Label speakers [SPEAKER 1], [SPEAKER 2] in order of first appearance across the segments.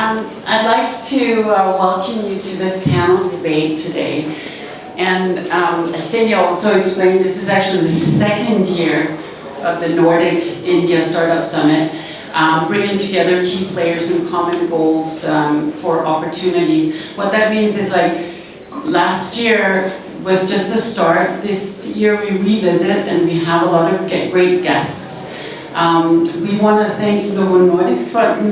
[SPEAKER 1] I'd like to welcome you to this panel debate today. And as Senia also explained, this is actually the second year of the Nordic India Startup Summit, bringing together key players and common goals for opportunities. What that means is, like, last year was just a start. This year we revisit and we have a lot of great guests. We want to thank Nordic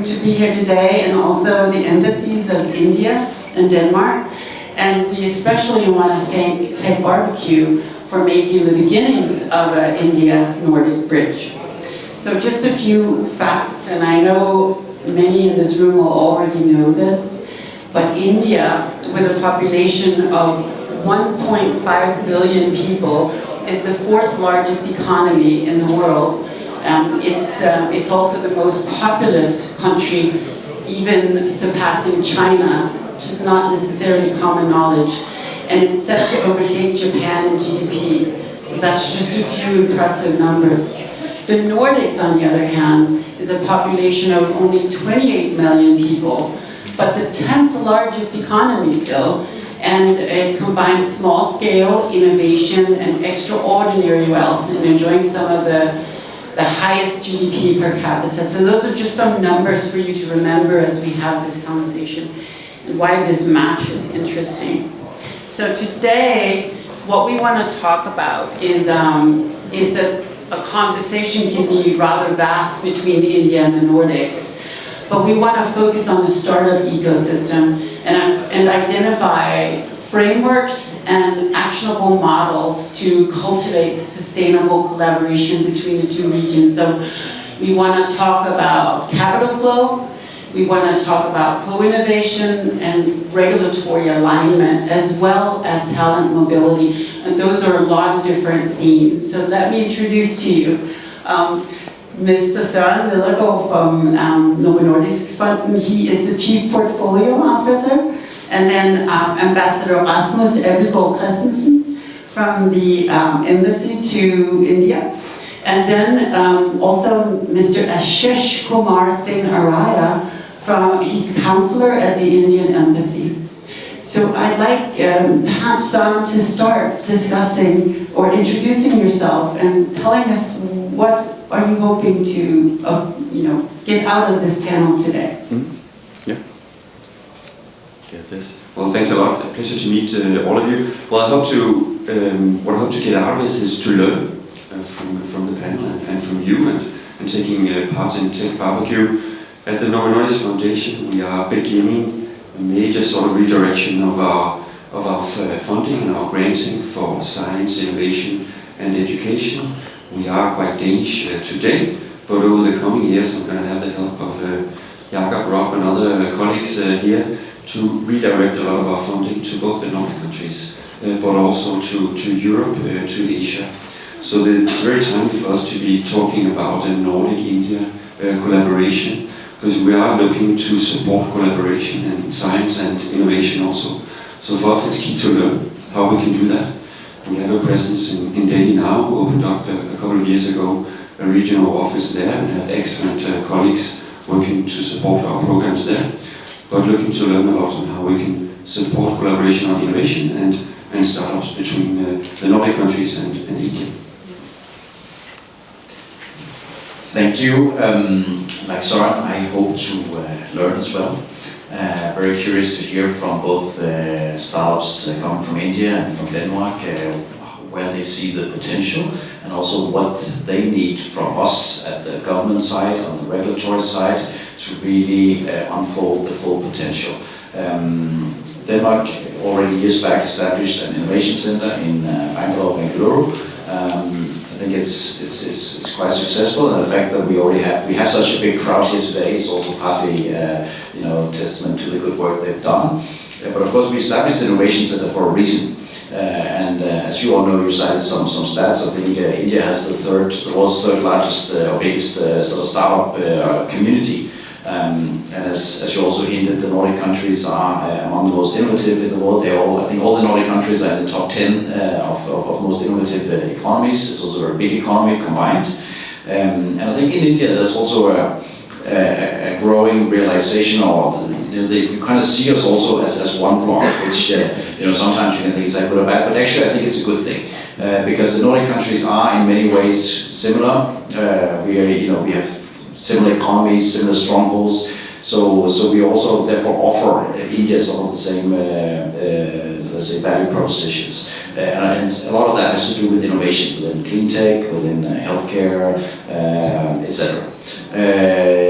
[SPEAKER 1] to be here today, and also the embassies of India and Denmark. And we especially want to thank Tech Barbecue for making the beginnings of an India-Nordic bridge. So just a few facts, and I know many in this room will already know this, but India, with a population of 1.5 billion people, is the fourth largest economy in the world. It's also the most populous country, even surpassing China, which is not necessarily common knowledge. And it's set to overtake Japan in GDP. That's just a few impressive numbers. The Nordics, on the other hand, is a population of only 28 million people, but the 10th largest economy still, and it combines small-scale innovation and extraordinary wealth, and enjoying some of the highest GDP per capita. So those are just some numbers for you to remember as we have this conversation, and why this match is interesting. So today, what we want to talk about is that a conversation can be rather vast between India and the Nordics, but we want to focus on the startup ecosystem and identify frameworks and actionable models to cultivate sustainable collaboration between the two regions. So we want to talk about capital flow, we want to talk about co-innovation and regulatory alignment, as well as talent mobility. And those are a lot of different themes. So let me introduce to you Mr. Søren Nedergaard from Novo Nordisk. He is the Chief Portfolio Officer. And then Ambassador Rasmus Abildgaard Christensen from the Embassy to India. And then also Mr. Ashish Kumar Singh Araya, he's counselor at the Indian Embassy. So I'd like perhaps to start discussing or introducing yourself and telling us what are you hoping to get out of this panel today.
[SPEAKER 2] Well, thanks a lot. A pleasure to meet all of you. Well, what I hope to get out of this is to learn from the panel and from you and taking part in Tech Barbecue. At the Novo Nordisk Foundation, we are beginning a major sort of redirection of our funding and our granting for science, innovation, and education. We are quite Danish today, but over the coming years, I'm going to have the help of Jakob, Rob, and other colleagues here to redirect a lot of our funding to both the Nordic countries, but also to Europe, to Asia. So it's very timely for us to be talking about a Nordic-India collaboration, because we are looking to support collaboration in science and innovation also. So for us, it's key to learn how we can do that. We have a presence in Delhi now. We opened up a couple of years ago a regional office there, and have excellent colleagues working to support our programs there. But looking to learn a lot on how we can support collaboration on innovation and startups between the Nordic countries and India.
[SPEAKER 3] Thank you. Like Søren, I hope to learn as well. Very curious to hear from both startups coming from India and from Denmark, where they see the potential, and also what they need from us at the government side, on the regulatory side, to really unfold the full potential. Denmark already years back established an innovation center in Bangalore. I think it's quite successful, and the fact that we have such a big crowd here today is also partly testament to the good work they've done. But of course, we established the innovation center for a reason. And as you all know, you cited some stats. I think India has the world's third largest or biggest sort of startup community. And as you also hinted, the Nordic countries are among the most innovative in the world. I think all the Nordic countries are in the top 10 of most innovative economies. It's also a very big economy combined. And I think in India there's also a growing realization, or you kind of see us also as one block, which sometimes you can think it's like good or bad, but actually I think it's a good thing because the Nordic countries are in many ways similar. We have similar economies, similar strongholds. So we also therefore offer India some of the same, let's say, value propositions. And a lot of that has to do with innovation within clean tech, within healthcare, etc.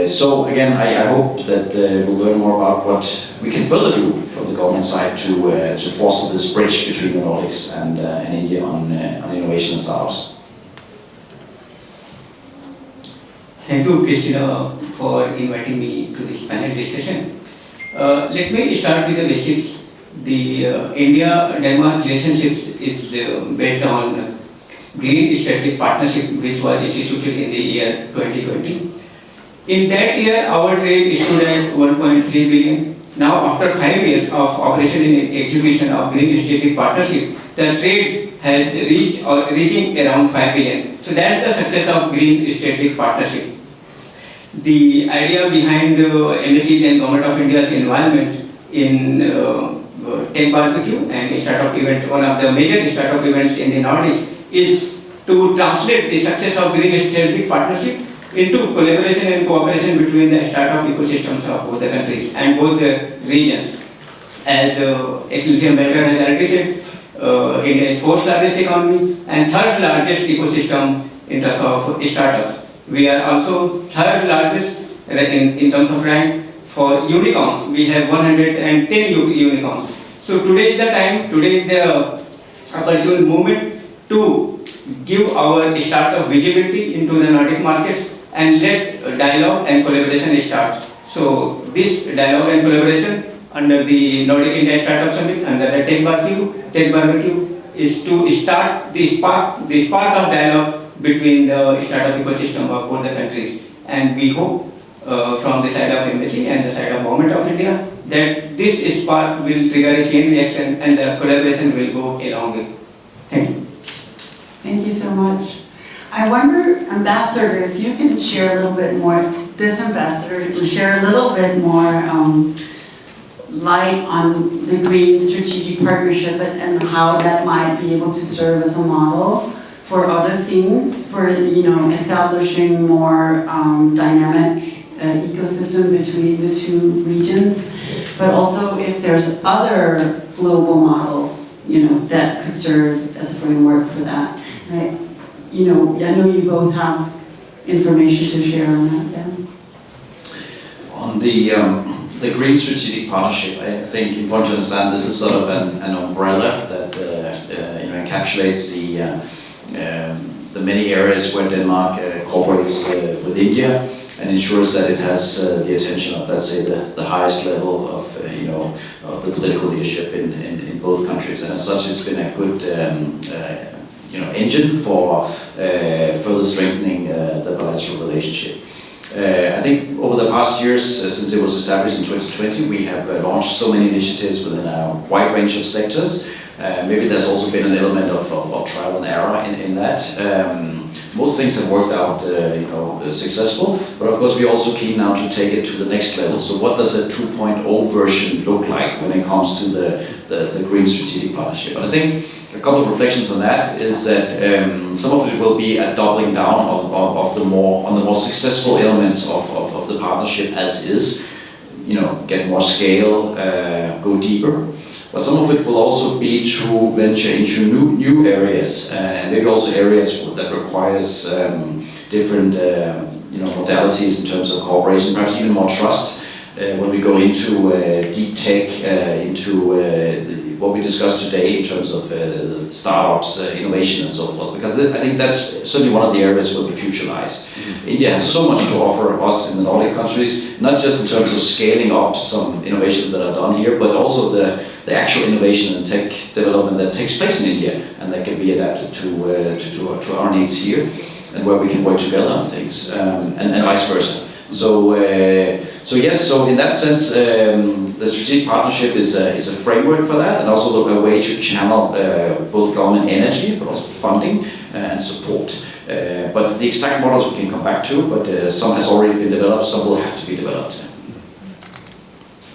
[SPEAKER 3] So again, I hope that we'll learn more about what we can further do from the government side to foster this bridge between the Nordics and India on innovation and startups.
[SPEAKER 4] Thank you, Christina, for inviting me to this panel discussion. Let me start with the basics. The India-Denmark relationships is based on Green Strategic Partnership, which was instituted in the year 2020. In that year, our trade stood at 1.3 billion. Now, after 5 years of operation and execution of Green Strategic Partnership, the trade has reaching around 5 billion. So that's the success of Green Strategic Partnership. The idea behind embassies and Government of India's involvement in Tech Barbecue and startup event, one of the major startup events in the Nordics, is to translate the success of Green Strategic Partnership into collaboration and cooperation between the startup ecosystems of both the countries and both the regions. As Excellency Ambassador has already said, India is fourth largest economy and third largest ecosystem in terms of startups. We are also third largest in terms of rank for unicorns. We have 110 unicorns. So today is the time, today is the opportune moment to give our startup visibility into the Nordic markets and let dialogue and collaboration start. So this dialogue and collaboration under the Nordic India Startup Summit, under the Tech Barbecue is to start the spark of dialogue between the startup ecosystem of both the countries. And we hope from the side of embassy and the side of Government of India that this spark will trigger a chain reaction and the collaboration will go a long way. Thank you.
[SPEAKER 1] Thank you so much. I wonder, Ambassador, if you can share a little bit more, this ambassador can share a little bit more light on the Green Strategic Partnership and how that might be able to serve as a model for other things, for establishing more dynamic ecosystem between the two regions, but also if there's other global models, that could serve as a framework for that. I know you both have information to share on that. Yeah.
[SPEAKER 3] On the Green Strategic Partnership, I think you want to understand this is sort of an umbrella that encapsulates the many areas where Denmark cooperates with India and ensures that it has the attention of, let's say, the highest level of the political leadership in both countries. And as such, it's been a good engine for further strengthening the bilateral relationship. I think over the past years, since it was established in 2020, we have launched so many initiatives within a wide range of sectors. Maybe there's also been an element of trial and error in that. Most things have worked out successful, but of course we're also keen now to take it to the next level. So what does a 2.0 version look like when it comes to the Green Strategic Partnership? And I think a couple of reflections on that is that some of it will be a doubling down on the more successful elements of the partnership as is. Get more scale, go deeper. But some of it will also be to venture into new areas, and maybe also areas that requires different modalities in terms of cooperation, perhaps even more trust when we go into deep tech, into what we discussed today in terms of startups, innovation and so forth, because I think that's certainly one of the areas where the future lies. India has so much to offer us in the Nordic countries, not just in terms of scaling up some innovations that are done here, but also the actual innovation and tech development that takes place in India and that can be adapted to our needs here, and where we can work together on things, and vice versa. So in that sense, the strategic partnership is a framework for that, and also a way to channel both government energy, but also funding and support. But the exact models we can come back to, but some has already been developed, some will have to be developed.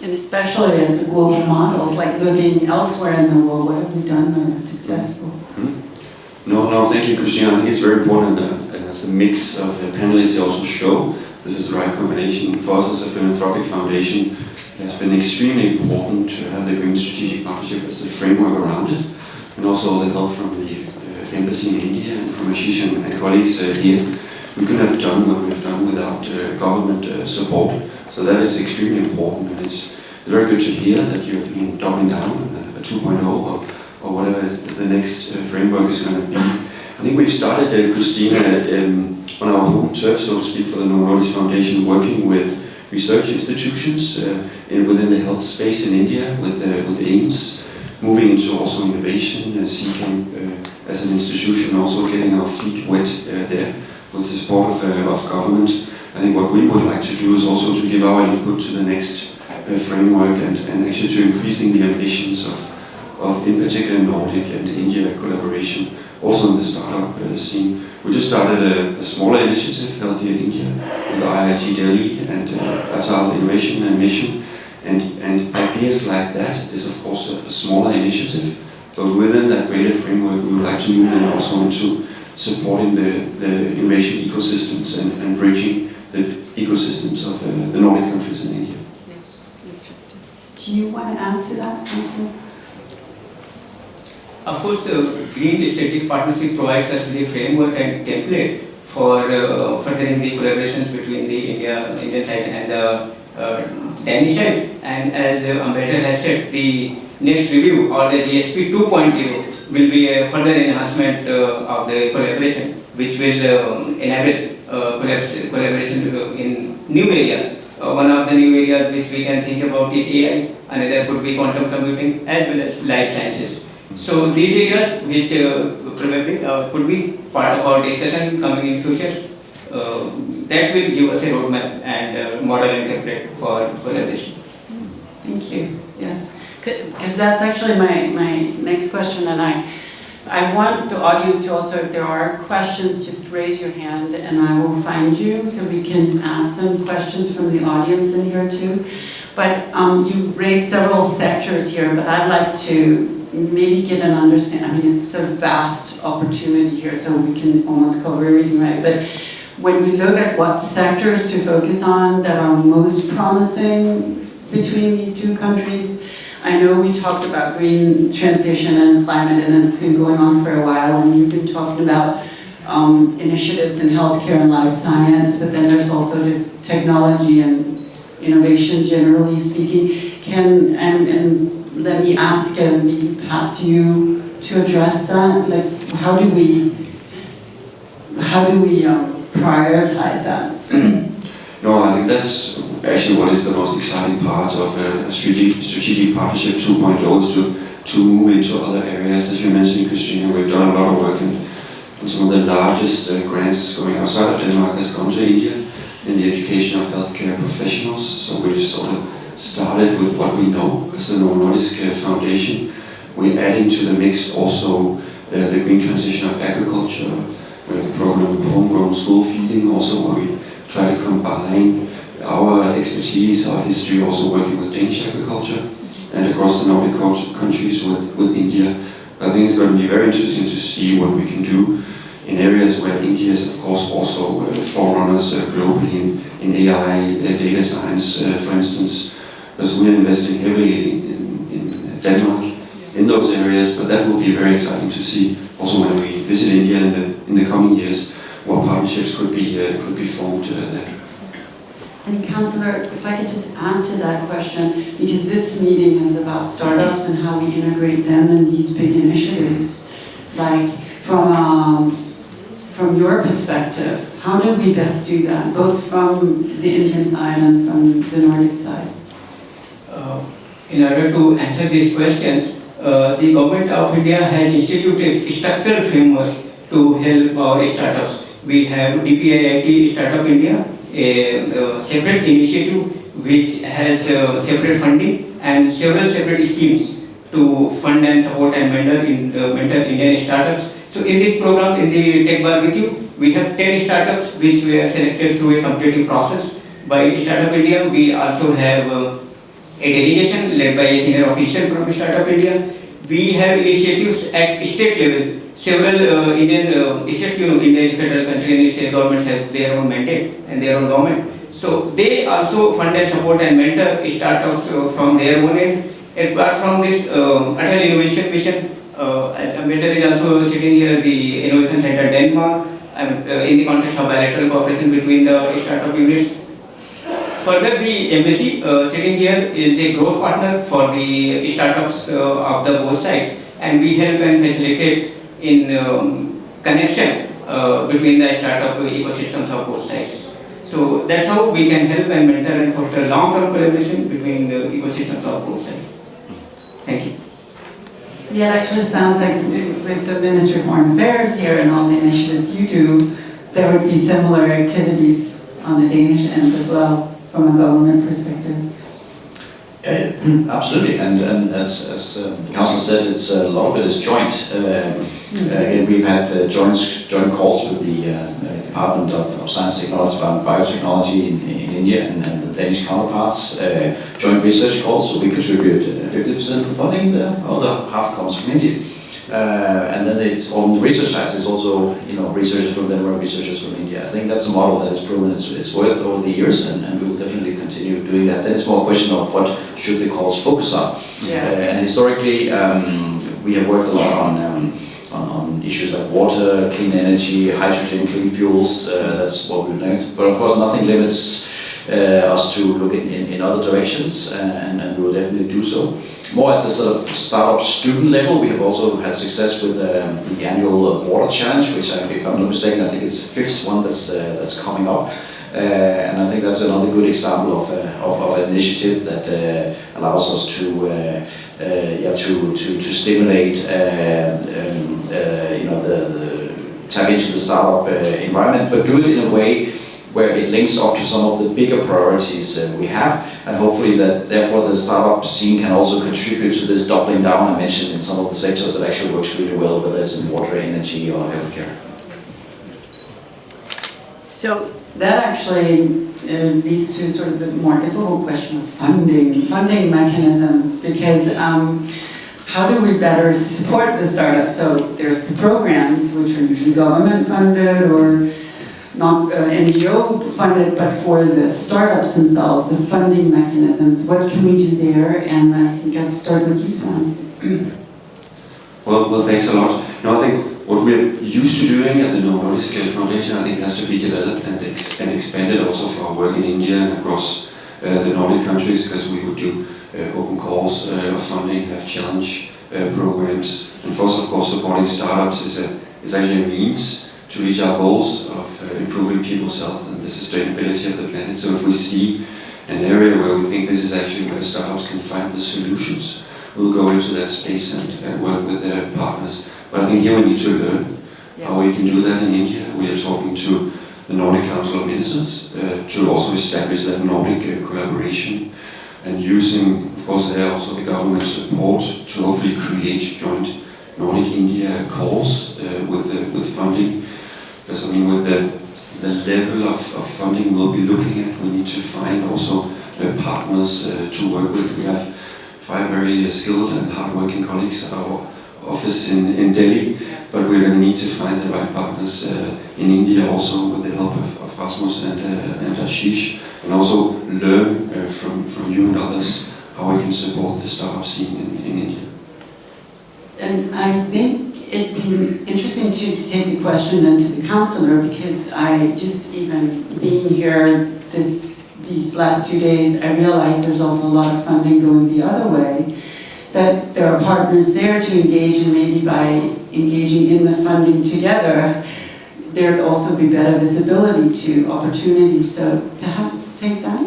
[SPEAKER 1] And especially as the global models, like looking elsewhere in the world, what have we done that are successful?
[SPEAKER 2] No, thank you, Christina. I think it's very important as a mix of panelists they also show this is the right combination. For us as a philanthropic foundation, it has been extremely important to have the Green Strategic Partnership as a framework around it, and also the help from the embassy in India and from Ashish and colleagues here. We couldn't have done what we've done without government support, so that is extremely important, and it's very good to hear that you've been doubling down on a 2.0 or whatever the next framework is going to be. I think we've started, Christina, on our home turf, so to speak, for the Nordic Foundation, working with research institutions within the health space in India with AIMS, moving into also innovation, seeking as an institution also getting our feet wet there with the support of government. I think what we would like to do is also to give our input to the next framework and actually to increasing the ambitions of in particular Nordic and India collaboration, also in the startup scene. We just started a smaller initiative, Healthier in India, with IIT Delhi and Atal Innovation and Mission. And ideas like that is of course a smaller initiative, but within that greater framework we would like to move them also into supporting the innovation ecosystems and bridging the ecosystems of the Nordic countries in India.
[SPEAKER 1] Interesting. Do you want to add to that, Councillor?
[SPEAKER 4] Of course, the Green Strategic Partnership provides us with a framework and template for furthering the collaborations between the Indian side and the Danish side. And as Ambassador has said, the next review or the GSP 2.0 will be a further enhancement of the collaboration, which will enable collaboration in new areas. One of the new areas which we can think about is AI, another could be quantum computing as well as life sciences. So these areas which probably could be part of our discussion coming in future, that will give us a roadmap and model and template for collaboration.
[SPEAKER 1] Thank you. Yes, because that's actually my next question, and I want the audience to also, if there are questions, just raise your hand and I will find you so we can add some questions from the audience in here too. But you raised several sectors here, but I'd like to maybe get an understanding. I mean, it's a vast opportunity here, so we can almost cover everything, right? But when we look at what sectors to focus on that are most promising between these two countries, I know we talked about green transition and climate, and it's been going on for a while, and you've been talking about initiatives in healthcare and life science, but then there's also just technology and innovation, generally speaking. And let me ask, maybe pass you to address that. Like, how do we prioritize that?
[SPEAKER 2] No, I think that's actually what is the most exciting part of strategic partnership 2.0 is to move into other areas. As you mentioned, Christina, we've done a lot of work and some of the largest grants going outside of Denmark has gone to India in the education of healthcare professionals. So we've sort of started with what we know as the Nordic Foundation. We're adding to the mix also the green transition of agriculture. We have a program of homegrown school feeding also, where we try to combine our expertise, our history, also working with Danish agriculture and across the Nordic countries with India. I think it's going to be very interesting to see what we can do in areas where India is, of course, also forerunners globally in AI, data science, for instance, because we're investing heavily in Denmark in those areas. But that will be very exciting to see also when we visit India in the coming years, what partnerships could be formed there.
[SPEAKER 1] And Councillor, if I could just add to that question, because this meeting is about startups and how we integrate them in these big initiatives. Like, from your perspective, how do we best do that, both from the Indian side and from the Nordic side?
[SPEAKER 4] In order to answer these questions, the Government of India has instituted structural frameworks to help our startups. We have DPIIT Startup India, a separate initiative which has separate funding and several separate schemes to fund and support and mentor Indian startups. So in this program, in the Tech Barbecue, We have 10 startups which were selected through a competitive process by Startup India. We also have a delegation led by a senior official from Startup India. We have initiatives at state level. Several Indian states, India is a federal country and state governments have their own mandate and their own government. So they also fund and support and mentor startups from their own end. Apart from this Atal Innovation Mission, mentor is also sitting here, the Innovation Center Denmark, in the context of bilateral cooperation between the startup units. Further, the embassy sitting here is a growth partner for the startups of the both sides, and we help and facilitate in connection between the startup ecosystems of both sides. So that's how we can help and mentor and foster long-term collaboration between the ecosystems of both sides. Thank you.
[SPEAKER 1] Yeah, it actually sounds like with the Ministry of Foreign Affairs here and all the initiatives you do, there would be similar activities on the Danish end as well, from a government perspective.
[SPEAKER 3] Absolutely, and as the council said, it's a lot of it is joint. Again, we've had joint calls with the Department of Science, Technology, and Biotechnology in India and the Danish counterparts. Joint research calls, so we contribute 50% of the funding. The other half comes from India. And then it's on the research side, it's also researchers from Denmark, researchers from India. I think that's a model that has proven its worth over the years, and we will definitely continue doing that. Then it's more a question of what should the calls focus on.
[SPEAKER 1] Yeah.
[SPEAKER 3] And historically, we have worked a lot on issues like water, clean energy, hydrogen, clean fuels. That's what we've learned. But of course, nothing limits us to look in other directions, and we will definitely do so. More at the sort of startup student level, we have also had success with the annual water challenge, which, if I'm not mistaken, I think it's the 5th one that's coming up. And I think that's another good example of an initiative that allows us to stimulate tap into the startup environment, but do it in a way where it links up to some of the bigger priorities we have, and hopefully that therefore the startup scene can also contribute to this doubling down I mentioned in some of the sectors that actually works really well, whether it's in water, energy, or healthcare.
[SPEAKER 1] So that actually leads to sort of the more difficult question of funding mechanisms, because how do we better support the startups? So there's the programs, which are usually government funded or not NGO funded, but for the startups themselves, the funding mechanisms, what can we do there? And I think I'll start with you, Sam.
[SPEAKER 2] Well, thanks a lot. No, I think what we're used to doing at the Nordic Foundation, I think has to be developed and expanded also for our work in India and across the Nordic countries, because we would do open calls of funding, have challenge programs, and for us, of course, supporting startups is actually a means to reach our goals of improving people's health and the sustainability of the planet. So if we see an area where we think this is actually where startups can find the solutions, we'll go into that space and work with their partners. But I think here we need to learn how we can do that in India. We are talking to the Nordic Council of Ministers to also establish that Nordic collaboration, and using, of course, there also the government support to hopefully create joint Nordic-India calls with funding. Because I mean, with the level of funding we'll be looking at, we need to find also partners to work with. We have 5 very skilled and hardworking colleagues at our office in Delhi, but we're going to need to find the right partners in India also, with the help of Rasmus and Ashish, and also learn from you and others how we can support the startup scene in India.
[SPEAKER 1] And I think it'd be interesting to take the question then to the councillor, because I just, even being here these last 2 days, I realized there's also a lot of funding going the other way, that there are partners there to engage, and maybe by engaging in the funding together, there'd also be better visibility to opportunities. So perhaps take that?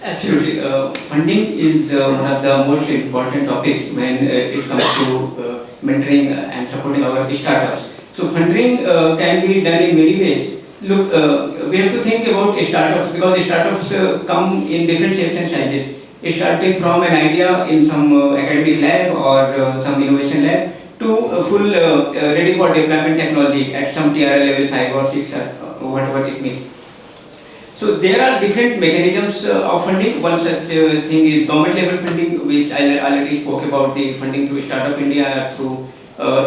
[SPEAKER 4] Absolutely. Funding is one of the most important topics when it comes to mentoring and supporting our startups. So funding can be done in many ways. Look, we have to think about startups, because startups come in different shapes and sizes. Starting from an idea in some academic lab or some innovation lab, to full ready for deployment technology at some TRL level 5 or 6 or whatever it means. So there are different mechanisms of funding. One such thing is government level funding, which I already spoke about, the funding through Startup India, through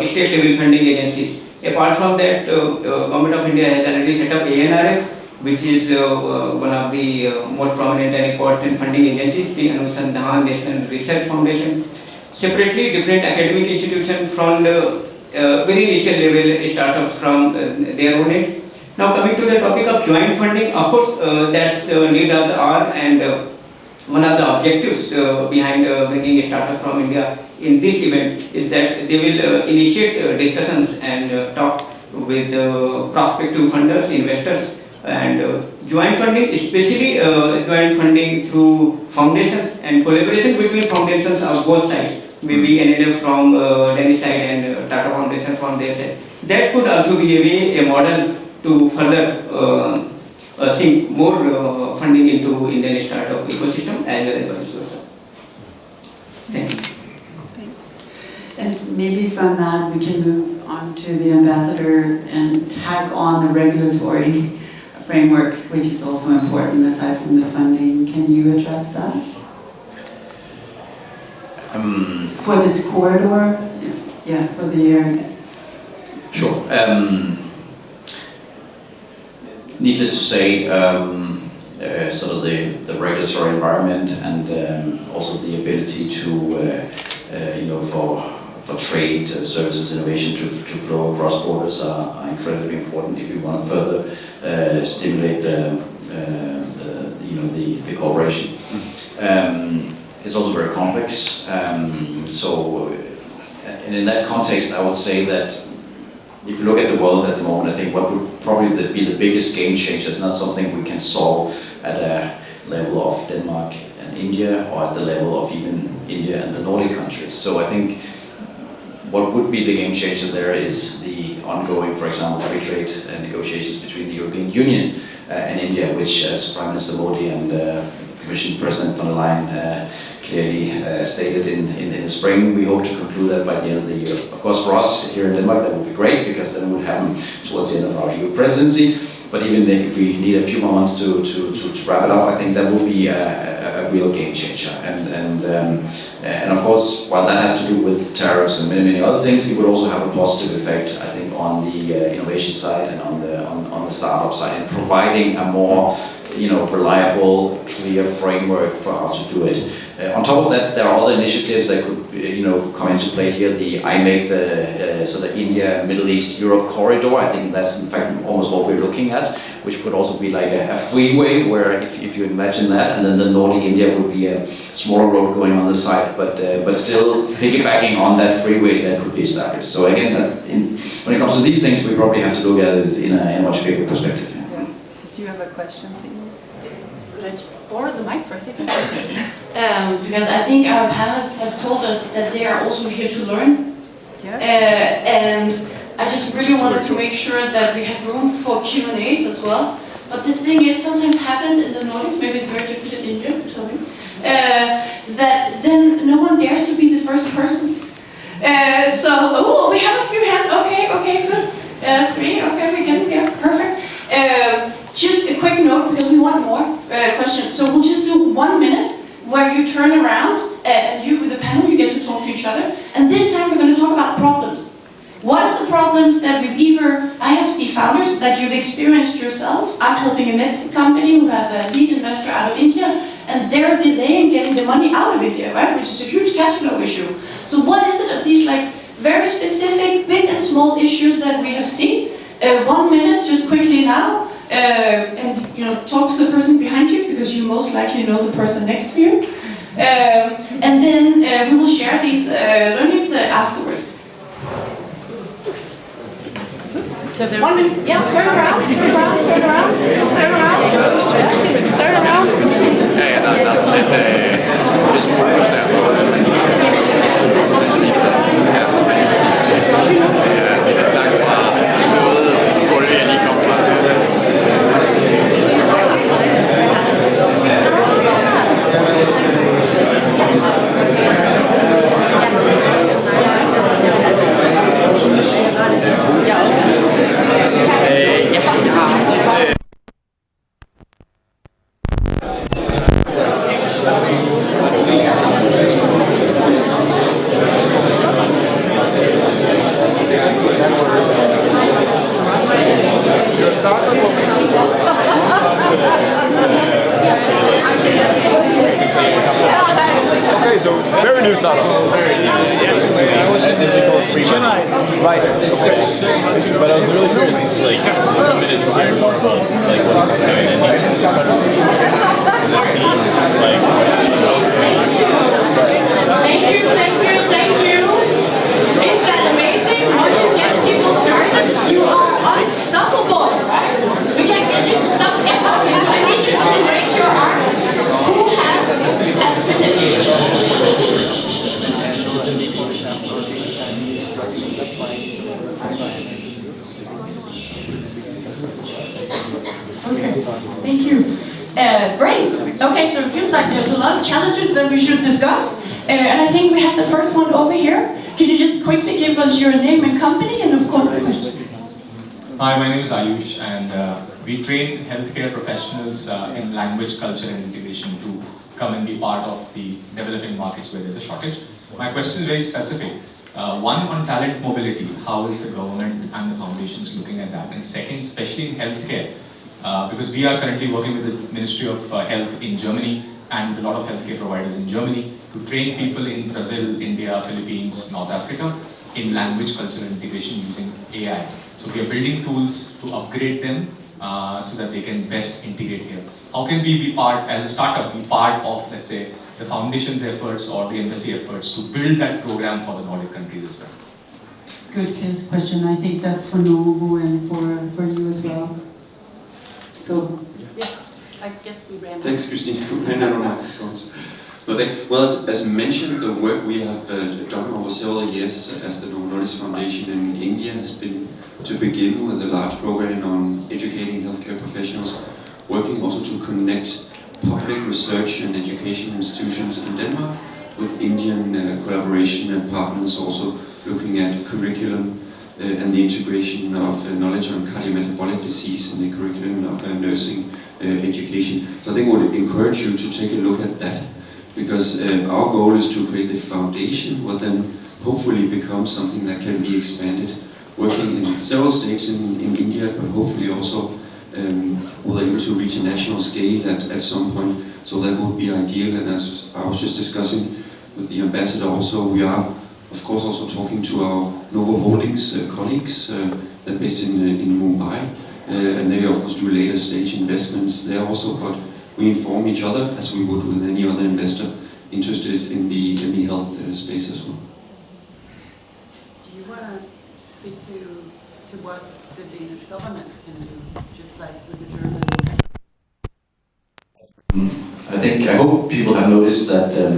[SPEAKER 4] state level funding agencies. Apart from that, Government of India has already set up ANRF, which is one of the most prominent and important funding agencies, the Anusandhan National Research Foundation. Separately, different academic institutions from the very initial level startups from their own end. Now coming to the topic of joint funding, of course that's the need of the hour, and one of the objectives behind bringing a startup from India in this event is that they will initiate discussions and talk with prospective funders, investors, and joint funding, especially joint funding through foundations and collaboration between foundations of both sides, maybe NLF from Danish side and Tata Foundation from their side. That could also be a model to further sink more funding into Indian startup ecosystem as well as vice versa. Thank you.
[SPEAKER 1] Thanks. And maybe from that we can move on to the ambassador and tag on the regulatory framework, which is also important aside from the funding. Can you address that? For this corridor? Yeah, for the area.
[SPEAKER 3] Sure. Needless to say, sort of the regulatory environment and also the ability to, for trade, services, innovation to flow across borders are incredibly important if you want to further stimulate the cooperation. It's also very complex. And in that context, I would say that if you look at the world at the moment, I think what would probably be the biggest game changer is not something we can solve at a level of Denmark and India, or at the level of even India and the Nordic countries. So I think what would be the game changer there is the ongoing, for example, free trade negotiations between the European Union and India, which, as Prime Minister Modi and Commission President von der Leyen clearly stated in the spring, we hope to conclude that by the end of the year. Of course, for us here in Denmark, that would be great, because then it would happen towards the end of our EU presidency. But even if we need a few more months to wrap it up, I think that will be a real game changer. And of course, while that has to do with tariffs and many other things, it would also have a positive effect, I think, on the innovation side and on the startup side, and providing a more reliable, clear framework for how to do it. On top of that, there are other initiatives that could, come into play here. The IMEC, the India, Middle East, Europe corridor. I think that's in fact almost what we're looking at, which could also be like a freeway, where if you imagine that, and then the Nordic India would be a smaller road going on the side, but still piggybacking on that freeway that could be established. So again, when it comes to these things, we probably have to look at it in a much bigger perspective.
[SPEAKER 1] Yeah. Did you have a question, Signe?
[SPEAKER 5] Could I just borrow the mic for a second? Because I think our panelists have told us that they are also here to learn.
[SPEAKER 1] Yeah.
[SPEAKER 5] And I just really wanted to make sure that we have room for Q&As as well. But the thing is, sometimes happens in the Nordics, maybe it's very different in India, tell me, that then no one dares to be the first person. We have a few hands, okay, good. 3, okay, we get yeah, perfect. Just a quick note, because we want more questions. So we'll just do 1 minute where you turn around and you, with the panel, you get to talk to each other. And this time we're going to talk about problems. What are the problems that I have seen founders that you've experienced yourself. I'm helping a medtech company who have a lead investor out of India, and they're delaying getting the money out of India, right? Which is a huge cash flow issue. So what is it of these very specific, big and small issues that we have seen? 1 minute, just quickly now. And talk to the person behind you, because you most likely know the person next to you. And then we will share these learnings afterwards.
[SPEAKER 1] So there's
[SPEAKER 5] turn around.
[SPEAKER 6] Ja, der er sådan lidt fokus der. Ja, præcis. Det er langt fra det ståede gulv, jeg lige kom fra.
[SPEAKER 7] a new startup. Actually, I was in Chennai. Right. Okay. But I was really curious, like, committed to hearing more about like what's happening in the startups. And let's see, like,
[SPEAKER 5] Thank you, thank you, thank you. Isn't that amazing? Once you get people started, you are unstoppable, right? We can't get you to stop. Okay, so I need you to raise your arm. Who has a specific... Okay, thank you. Great. Okay, so it feels like there's a lot of challenges that we should discuss. And I think we have the first one over here. Can you just quickly give us your name and company and of course the question?
[SPEAKER 8] Hi, my name is Ayush and we train healthcare professionals in language, culture and integration to come and be part of the developing markets where there's a shortage. My question is very specific. One, on talent mobility, how is the government and the foundations looking at that? And second, especially in healthcare, because we are currently working with the Ministry of Health in Germany and with a lot of healthcare providers in Germany to train people in Brazil, India, Philippines, North Africa in language, culture and integration using AI. So we are building tools to upgrade them so that they can best integrate here. How can we be part, as a startup, be part of, let's say, the foundation's efforts or the embassy efforts to build that program for the Nordic countries as well?
[SPEAKER 1] Good question. I think that's for Nobu and for you as well. So, yeah, I guess we ran.
[SPEAKER 2] Thanks, Christine. We ran out of microphones. Well, as mentioned, the work we have done over several years as the Nordic Foundation in India has been to begin with a large program on educating healthcare professionals, working also to connect public research and education institutions in Denmark with Indian collaboration and partners, also looking at curriculum and the integration of knowledge on cardiometabolic disease in the curriculum of nursing education. So I think I would encourage you to take a look at that, because our goal is to create the foundation, what then hopefully becomes something that can be expanded, working in several states in India, but hopefully also we're able to reach a national scale at some point. So that would be ideal. And as I was just discussing with the ambassador also, we are of course also talking to our Novo Holdings colleagues that are based in Mumbai, and they of course do later stage investments there also, but we inform each other as we would with any other investor interested in the health space as well.
[SPEAKER 1] Do you want to speak to what the Danish government can do, just like with the German?
[SPEAKER 3] I hope people have noticed that the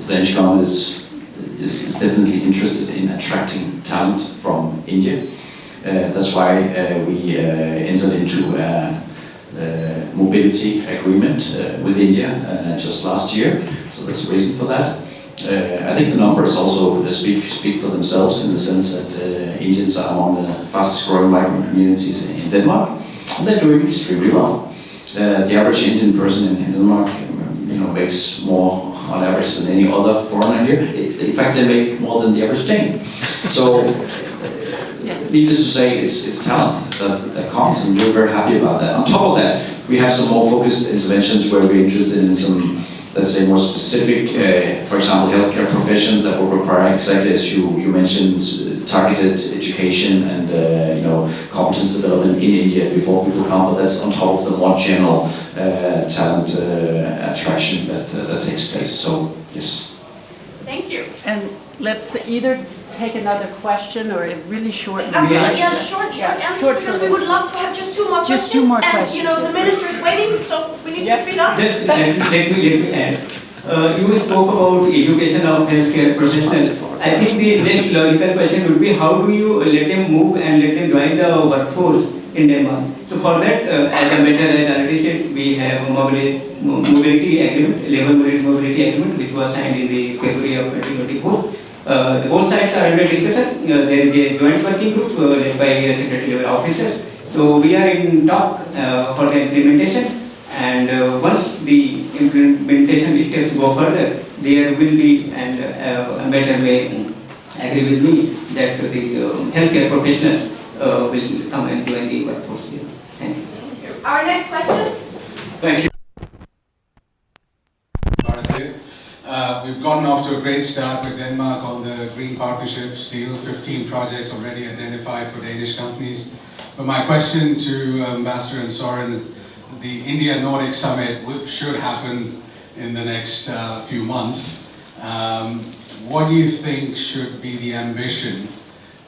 [SPEAKER 3] Danish government is definitely interested in attracting talent from India. That's why we entered into a mobility agreement with India just last year. So that's the reason for that. I think the numbers also speak for themselves, in the sense that Indians are among the fastest growing migrant communities in Denmark, and they're doing extremely well. The average Indian person in Denmark, makes more on average than any other foreigner here. In fact, they make more than the average Dane. So, needless to say, it's talent that counts, and we're very happy about that. On top of that, we have some more focused interventions where we're interested in some, let's say, more specific, for example, healthcare professions that will require, exactly as you mentioned, targeted education and competence development in India before people come. But that's on top of the more general talent attraction that takes place. So yes.
[SPEAKER 5] Thank you.
[SPEAKER 1] And let's either take another question or a really short.
[SPEAKER 5] Short answers, because we would love to have just two more questions.
[SPEAKER 1] Just two more questions.
[SPEAKER 5] And the minister is waiting, so we need to speed up.
[SPEAKER 4] Let me add. You spoke about education of healthcare professionals. I think the next logical question would be, how do you let them move and let them join the workforce in Denmark? So for that, as a matter as already said, we have a mobility agreement, labor mobility agreement, which was signed in the February of 2024. The both sides are under discussion. There is a joint working group led by secretary level officers. So we are in talk for the implementation. And once the implementation steps go further, there will be, and Ambassador may agree with me, that the healthcare professionals will come and join the workforce here. Thank you.
[SPEAKER 5] Our next question.
[SPEAKER 9] Thank you. We've gotten off to a great start with Denmark on the Green Partnerships deal, 15 projects already identified for Danish companies. But my question to Ambassador and Soren, the India-Nordic Summit should happen in the next few months. What do you think should be the ambition,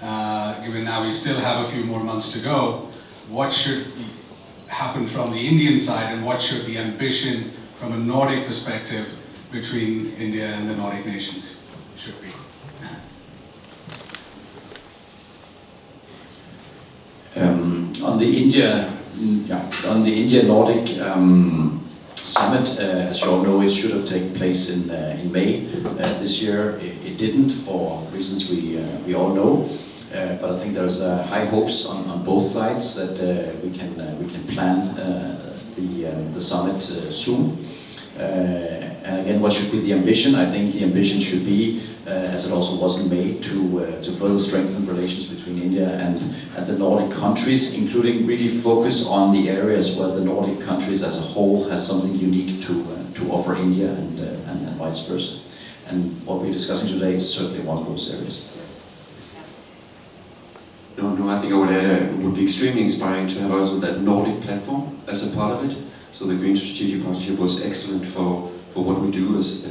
[SPEAKER 9] given now we still have a few more months to go? What should happen from the Indian side, and what should the ambition from a Nordic perspective between India and the Nordic nations should be?
[SPEAKER 3] On the India-Nordic summit, as you all know, it should have taken place in May this year. It didn't, for reasons we all know. But I think there's high hopes on both sides that we can plan the summit soon. And again, what should be the ambition? I think the ambition should be, as it also was in May, to further strengthen relations between India and the Nordic countries, including really focus on the areas where the Nordic countries as a whole has something unique to offer India and vice versa. And what we're discussing today is certainly one of those areas.
[SPEAKER 2] No, I think I would add it would be extremely inspiring to have also that Nordic platform as a part of it. So the Green Strategic Partnership was excellent for what we do as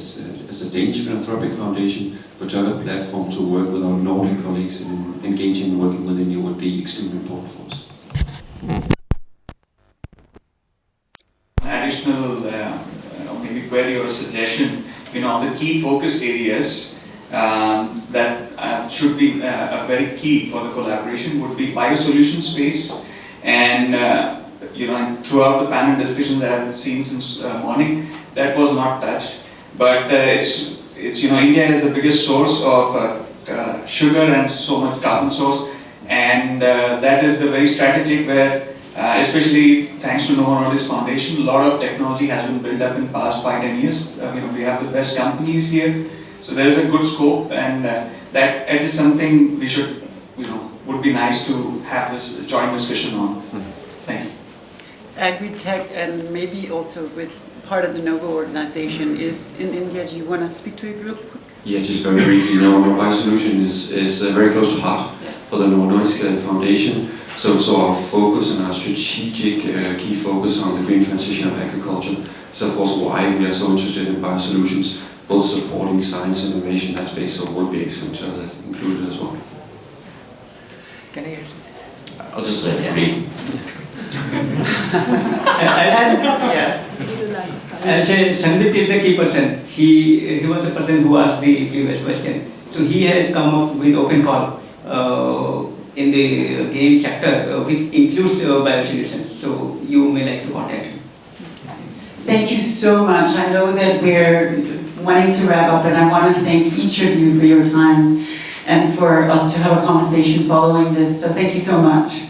[SPEAKER 2] a Danish philanthropic foundation, but to have a platform to work with our Nordic colleagues and engaging and working with India would be extremely important for us.
[SPEAKER 10] Additional maybe query or suggestion, the key focus areas that should be very key for the collaboration would be biosolution space, and throughout the panel discussions that I've seen since morning, that was not touched. But it's India is the biggest source of sugar and so much carbon source, and that is the very strategic where, especially thanks to Novo Nordisk Foundation, a lot of technology has been built up in the past 5-10 years. We have the best companies here. So there is a good scope, and that it is something we should, would be nice to have this joint discussion on. Thank you.
[SPEAKER 1] Agri-tech, and maybe also with part of the Novo organization, is in India. Do you want to speak to a group?
[SPEAKER 2] Yeah, just very briefly. Biosolution is very close to heart for the Novo Nordisk Foundation. So our focus and our strategic key focus on the green transition of agriculture is of course why we are so interested in biosolutions, both supporting science and innovation in that space, so it would be excellent to have that included as well.
[SPEAKER 4] Can I
[SPEAKER 3] I'll just say agree.
[SPEAKER 4] I'll say Sandeep is the key person. He was the person who asked the previous question. So he has come up with open call in the game chapter, which includes biosolutions. So you may like to contact him.
[SPEAKER 1] Thank you so much. I know that we're wanting to wrap up, and I want to thank each of you for your time and for us to have a conversation following this. So thank you so much.